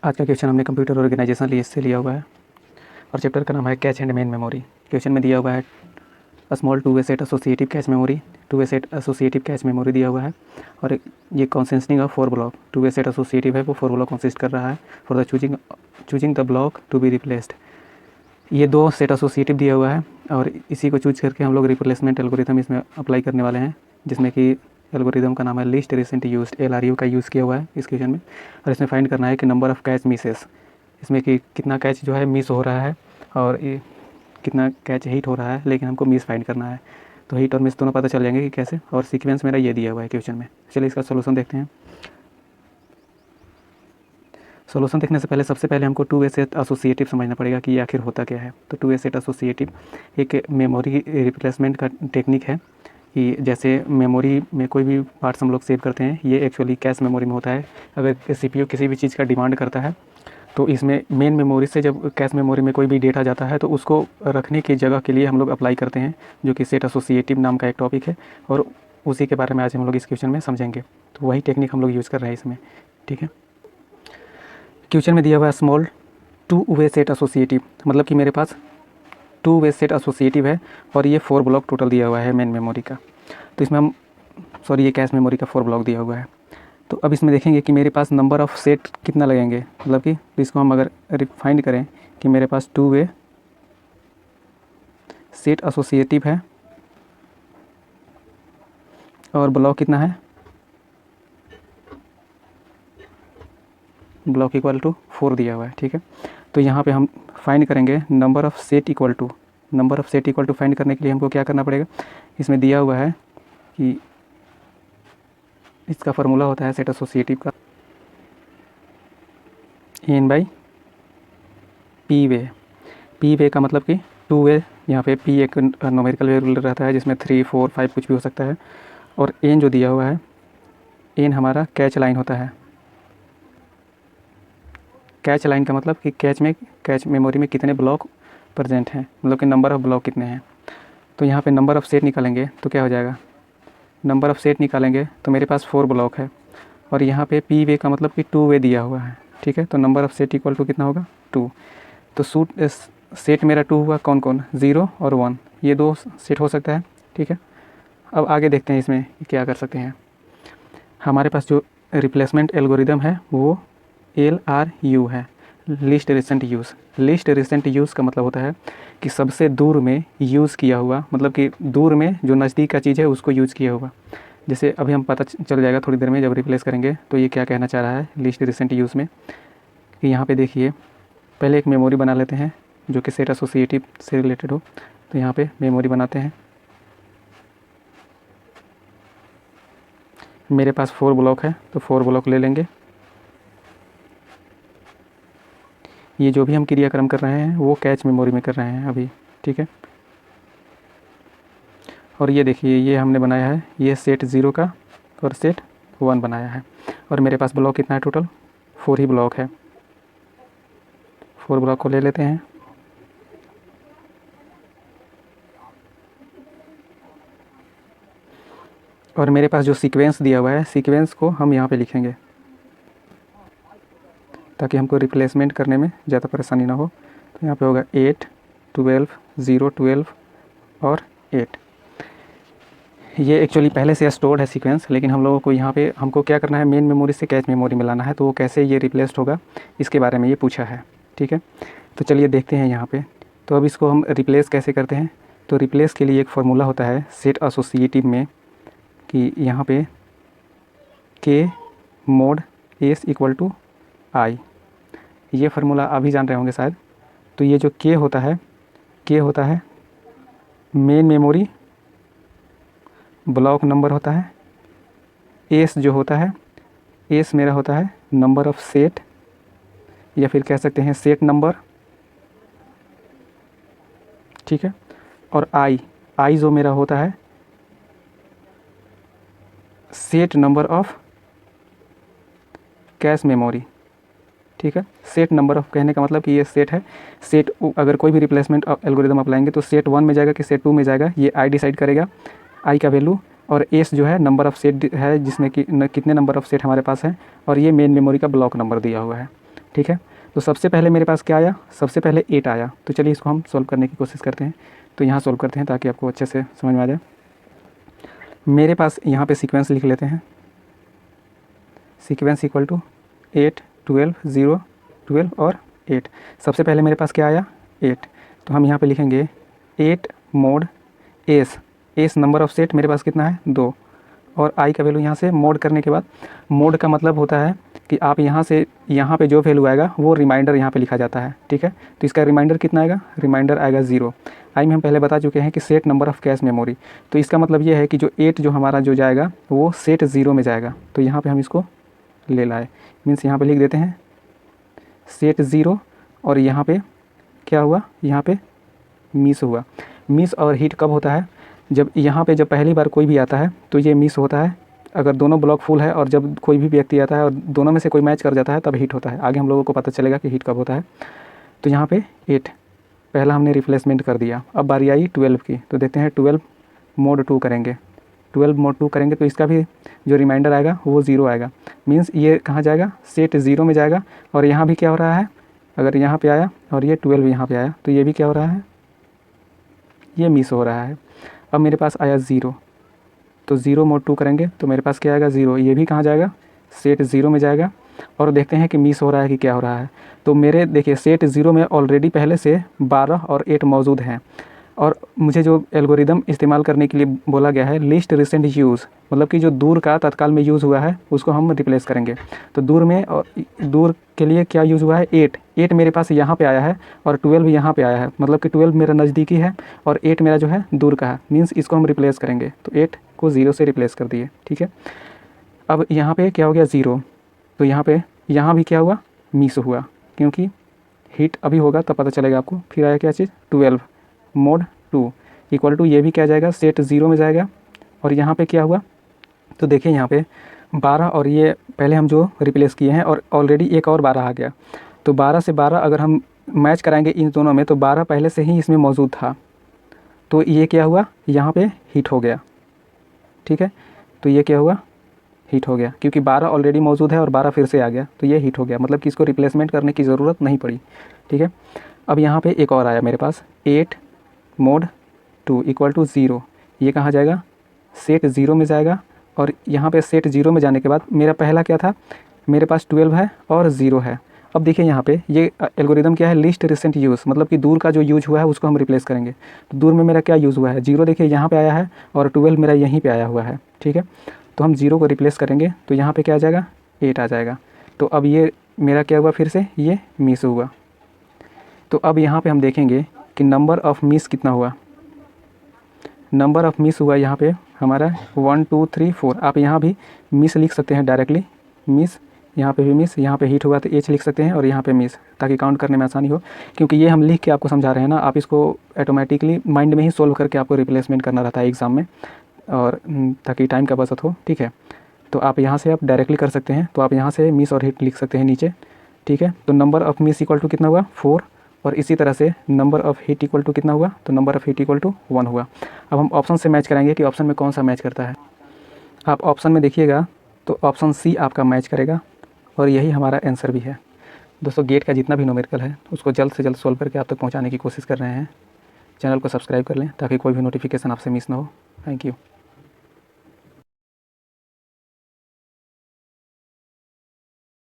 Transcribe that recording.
आज का क्वेश्चन हमने कंप्यूटर ऑर्गेनाइजेशन लिए से लिया हुआ है और चैप्टर का नाम है cache and main memory. Question में दिया हुआ है small two way set associative cache memory, two way set associative cache memory दिया हुआ है और ये consisting of 4 block. Two way set associative है वो 4 ब्लॉक कंसिस्ट कर रहा है for the choosing the block to be replaced. ये 2 सेट एसोसिएटिव दिया हुआ है और इसी को चूज करके हम लोग रिप्लेसमेंट एल्गोरिथम इसमें अप्लाई करने वाले हैं, जिसमें कि एल्गोरिथम का नाम है लीस्ट रिसेंट यूज्ड, LRU का यूज़ किया हुआ है इस क्वेश्चन में। और इसमें फाइंड करना है कि नंबर ऑफ़ कैच मिसेस, इसमें कि कितना कैच जो है मिस हो रहा है और ये कितना कैच हिट हो रहा है, लेकिन हमको मिस फाइंड करना है। तो हिट और मिस दोनों पता चल जाएंगे कि कैसे, और सीक्वेंस मेरा ये दिया हुआ है क्वेश्चन में। चलिए इसका सोल्यूशन देखते हैं। सोल्यूशन देखने से पहले सबसे पहले हमको टू वे सेट एसोसिएटिव समझना पड़ेगा कि ये आखिर होता क्या है। तो टू वे सेट एसोसिएटिव एक मेमोरी रिप्लेसमेंट का टेक्निक है कि जैसे मेमोरी में कोई भी पार्ट्स हम लोग सेव करते हैं, ये एक्चुअली कैश मेमोरी में होता है। अगर CPU किसी भी चीज़ का डिमांड करता है तो इसमें मेन मेमोरी से जब कैश मेमोरी में कोई भी डेटा जाता है तो उसको रखने की जगह के लिए हम लोग अप्लाई करते हैं, जो कि सेट एसोसिएटिव नाम का एक टॉपिक है और उसी के बारे में आज हम लोग इस क्वेश्चन में समझेंगे। तो वही टेक्निक हम लोग यूज़ कर रहे हैं इसमें, ठीक है। क्वेश्चन में दिया हुआ है small two way set associative, मतलब कि मेरे पास टू वे सेट एसोसिएटिव है और ये 4 ब्लॉक टोटल दिया हुआ है मेन मेमोरी का। तो इसमें हम ये कैश मेमोरी का 4 ब्लॉक दिया हुआ है। तो अब इसमें देखेंगे कि मेरे पास नंबर ऑफ़ सेट कितना लगेंगे, मतलब कि इसको हम अगर फाइंड करें कि मेरे पास टू वे सेट एसोसिएटिव है और ब्लॉक कितना है, ब्लॉक इक्वल टू 4 दिया हुआ है, ठीक है। तो यहाँ पे हम फाइंड करेंगे number of set equal to find करने के लिए हमको क्या करना पड़ेगा। इसमें दिया हुआ है कि इसका फार्मूला होता है सेट एसोसिएटिव का n/p वे का मतलब कि टू वे, यहाँ पे p एक न्यूमेरिकल वेरिएबल रहता है जिसमें 3, 4, 5 कुछ भी हो सकता है, और n जो दिया हुआ है, n हमारा कैच लाइन होता है। कैच लाइन का मतलब कि कैच मेमोरी में कितने ब्लॉक प्रेजेंट हैं, मतलब कि नंबर ऑफ़ ब्लॉक कितने हैं। तो यहाँ पे नंबर ऑफ़ सेट निकालेंगे तो क्या हो जाएगा, नंबर ऑफ़ सेट निकालेंगे तो मेरे पास 4 ब्लॉक है और यहाँ पे p वे का मतलब कि 2 वे दिया हुआ है, ठीक है। तो number of set equal to कितना होगा, 2। तो सेट मेरा 2 हुआ, कौन कौन, 0 और 1, ये 2 सेट हो सकता है, ठीक है। अब आगे देखते हैं इसमें क्या कर सकते हैं। हमारे पास जो रिप्लेसमेंट एल्गोरिदम है वो LRU है, least recent use. Least recent use का मतलब होता है कि सबसे दूर में यूज़ किया हुआ, मतलब कि दूर में जो नज़दीक का चीज़ है उसको यूज़ किया हुआ। जैसे अभी हम पता चल जाएगा थोड़ी देर में जब रिप्लेस करेंगे तो ये क्या कहना चाह रहा है लीस्ट रिसेंट यूज़ में, कि यहाँ पे देखिए पहले एक मेमोरी बना लेते हैं जो कि सेट एसोसिएटिव से रिलेटेड हो। तो यहाँ पे मेमोरी बनाते हैं, मेरे पास 4 ब्लॉक है तो 4 ब्लॉक ले लेंगे। ये जो भी हम क्रियाक्रम कर रहे हैं वो कैच मेमोरी में कर रहे हैं अभी, ठीक है। और ये देखिए ये हमने बनाया है, ये सेट 0 का और सेट 1 बनाया है, और मेरे पास ब्लॉक कितना है, टोटल 4 ही ब्लॉक है। 4 ब्लॉक को ले लेते हैं और मेरे पास जो सीक्वेंस दिया हुआ है, सीक्वेंस को हम यहाँ पे लिखेंगे ताकि हमको रिप्लेसमेंट करने में ज़्यादा परेशानी ना हो। तो यहाँ पे होगा 8, 12, 0, 12 और 8। ये एक्चुअली पहले से स्टोर्ड है सीक्वेंस, लेकिन हम लोगों को यहाँ पे हमको क्या करना है, मेन मेमोरी से कैच मेमोरी में लाना है। तो वो कैसे ये रिप्लेस्ड होगा इसके बारे में ये पूछा है, ठीक है। तो चलिए देखते हैं यहाँ पे। तो अब इसको हम रिप्लेस कैसे करते हैं। तो रिप्लेस के लिए एक फार्मूला होता है सेट एसोसिएटिव में कि यहाँ पे k mod s equal to i, ये फार्मूला अभी जान रहे होंगे शायद। तो ये जो k होता है मेन मेमोरी ब्लॉक नंबर होता है, s जो होता है, s मेरा होता है नंबर ऑफ़ सेट, या फिर कह सकते हैं सेट नंबर, ठीक है। और i जो मेरा होता है set number of cache memory, ठीक है। सेट नंबर ऑफ़ कहने का मतलब कि ये सेट है, सेट अगर कोई भी रिप्लेसमेंट एल्गोरिदम अप्लाएंगे तो सेट 1 में जाएगा कि सेट 2 में जाएगा, ये i डिसाइड करेगा, i का वैल्यू। और s जो है नंबर ऑफ़ सेट है, जिसमें कि कितने नंबर ऑफ़ सेट हमारे पास हैं, और ये मेन मेमोरी का ब्लॉक नंबर दिया हुआ है, ठीक है। तो सबसे पहले मेरे पास क्या आया, सबसे पहले 8 आया। तो चलिए इसको हम सॉल्व करने की कोशिश करते हैं। तो यहाँ सॉल्व करते हैं ताकि आपको अच्छे से समझ में आ जाए। मेरे पास यहाँ पे सीक्वेंस लिख लेते हैं, सीक्वेंस इक्वल टू 8 12 0 12 और 8। सबसे पहले मेरे पास क्या आया 8, तो हम यहाँ पे लिखेंगे 8 mode S, S number of set मेरे पास कितना है 2, और आई का वैल्यू यहाँ से मोड करने के बाद, मोड का मतलब होता है कि आप यहाँ से यहाँ पे जो वैल्यू आएगा वो रिमाइंडर यहाँ पे लिखा जाता है, ठीक है। तो इसका रिमाइंडर कितना आएगा, रिमाइंडर आएगा 0। आई में हम पहले बता चुके हैं कि set number of cache memory, तो इसका मतलब ये है कि जो 8 जो हमारा जो जाएगा वो सेट 0 में जाएगा। तो यहाँ पर हम इसको ले लाए, मीन्स यहाँ पर लिख देते हैं सेट 0, और यहाँ पर क्या हुआ, यहाँ पर मिस हुआ। मिस और हिट कब होता है, जब यहाँ पे जब पहली बार कोई भी आता है तो ये मिस होता है अगर दोनों ब्लॉक फुल है, और जब कोई भी व्यक्ति आता है और दोनों में से कोई मैच कर जाता है तब हिट होता है। आगे हम लोगों को पता चलेगा कि हिट कब होता है। तो यहाँ पे 8 पहला हमने रिप्लेसमेंट कर दिया। अब बारी आई 12 की, तो देखते हैं 12 मोड 2 करेंगे। 12 मोड 2 करेंगे तो इसका भी जो रिमाइंडर आएगा वो 0 आएगा, मीन्स ये कहाँ जाएगा, सेट 0 में जाएगा। और यहाँ भी क्या हो रहा है, अगर यहाँ पर आया और ये 12 यहाँ पर आया तो ये भी क्या हो रहा है, ये मिस हो रहा है। अब मेरे पास आया 0, तो 0 मोड 2 करेंगे तो मेरे पास क्या आएगा 0, ये भी कहाँ जाएगा, सेट 0 में जाएगा। और देखते हैं कि मिस हो रहा है कि क्या हो रहा है। तो मेरे देखिए सेट 0 में ऑलरेडी पहले से 12 और 8 मौजूद हैं, और मुझे जो एल्गोरिदम इस्तेमाल करने के लिए बोला गया है लिस्ट रिसेंट यूज़, मतलब कि जो दूर का तत्काल में यूज़ हुआ है उसको हम रिप्लेस करेंगे। तो दूर में, और दूर के लिए क्या यूज़ हुआ है 8 मेरे पास यहाँ पे आया है और 12 यहाँ पे आया है, मतलब कि 12 मेरा नज़दीकी है और 8 मेरा जो है दूर का है, मीन्स इसको हम रिप्लेस करेंगे। तो 8 को 0 से रिप्लेस कर दिए, ठीक है। अब यहाँ पे क्या हो गया 0, तो यहाँ भी क्या हुआ, मिस हुआ, क्योंकि हिट अभी होगा तब पता चलेगा आपको। फिर आया क्या चीज़ 12 मोड 2 इक्वल टू, ये भी क्या जाएगा, सेट 0 में जाएगा। और यहाँ पे क्या हुआ, तो देखिए यहाँ पे 12 और ये पहले हम जो रिप्लेस किए हैं और ऑलरेडी एक और 12 आ गया। तो 12 से 12 अगर हम मैच कराएंगे इन दोनों में तो 12 पहले से ही इसमें मौजूद था, तो ये क्या हुआ, यहाँ पे हिट हो गया, ठीक है। तो ये क्या हुआ, हिट हो गया, क्योंकि 12 ऑलरेडी मौजूद है और 12 फिर से आ गया, तो ये हिट हो गया, मतलब कि इसको रिप्लेसमेंट करने की ज़रूरत नहीं पड़ी, ठीक है। अब यहाँ पे एक और आया मेरे पास 8 मोड 2 इक्वल टू 0, ये कहाँ जाएगा, सेट 0 में जाएगा। और यहाँ पे सेट 0 में जाने के बाद मेरा पहला क्या था, मेरे पास 12 है और 0 है। अब देखिए यहाँ पे ये एल्गोरिदम क्या है, लिस्ट रिसेंट यूज़, मतलब कि दूर का जो यूज हुआ है उसको हम रिप्लेस करेंगे। तो दूर में मेरा क्या यूज़ हुआ है, 0 देखिए यहाँ पे आया है और 12 मेरा यहीं पे आया हुआ है, ठीक है। तो हम 0 को रिप्लेस करेंगे तो यहाँ पे क्या आ जाएगा, 8 आ जाएगा। तो अब ये मेरा क्या हुआ, फिर से ये मिस हुआ। तो अब यहाँ पे हम देखेंगे कि नंबर ऑफ़ मिस कितना हुआ। नंबर ऑफ़ मिस हुआ यहाँ पे हमारा 1 2 3 4। आप यहाँ भी मिस लिख सकते हैं डायरेक्टली, मिस, यहाँ पे भी मिस, यहाँ पे हिट हुआ तो एच लिख सकते हैं और यहाँ पे मिस, ताकि काउंट करने में आसानी हो। क्योंकि ये हम लिख के आपको समझा रहे हैं ना, आप इसको ऑटोमेटिकली माइंड में ही सोल्व करके आपको रिप्लेसमेंट करना रहता है एग्ज़ाम में, और ताकि टाइम का बचत हो, ठीक है। तो आप यहाँ से आप डायरेक्टली कर सकते हैं, तो आप यहाँ से मिस और हिट लिख सकते हैं नीचे, ठीक है। तो number of miss equal to कितना हुआ 4, और इसी तरह से number of hit equal to कितना हुआ, तो number of hit equal to 1 हुआ। अब हम ऑप्शन से मैच कराएंगे कि ऑप्शन में कौन सा मैच करता है। आप ऑप्शन में देखिएगा तो ऑप्शन सी आपका मैच करेगा, और यही हमारा आंसर भी है। दोस्तों गेट का जितना भी न्यूमेरिकल है उसको जल्द से जल्द सोल्व करके आप तक पहुंचाने की कोशिश कर रहे हैं। चैनल को सब्सक्राइब कर लें ताकि कोई भी नोटिफिकेशन आपसे मिस ना हो। Thank you.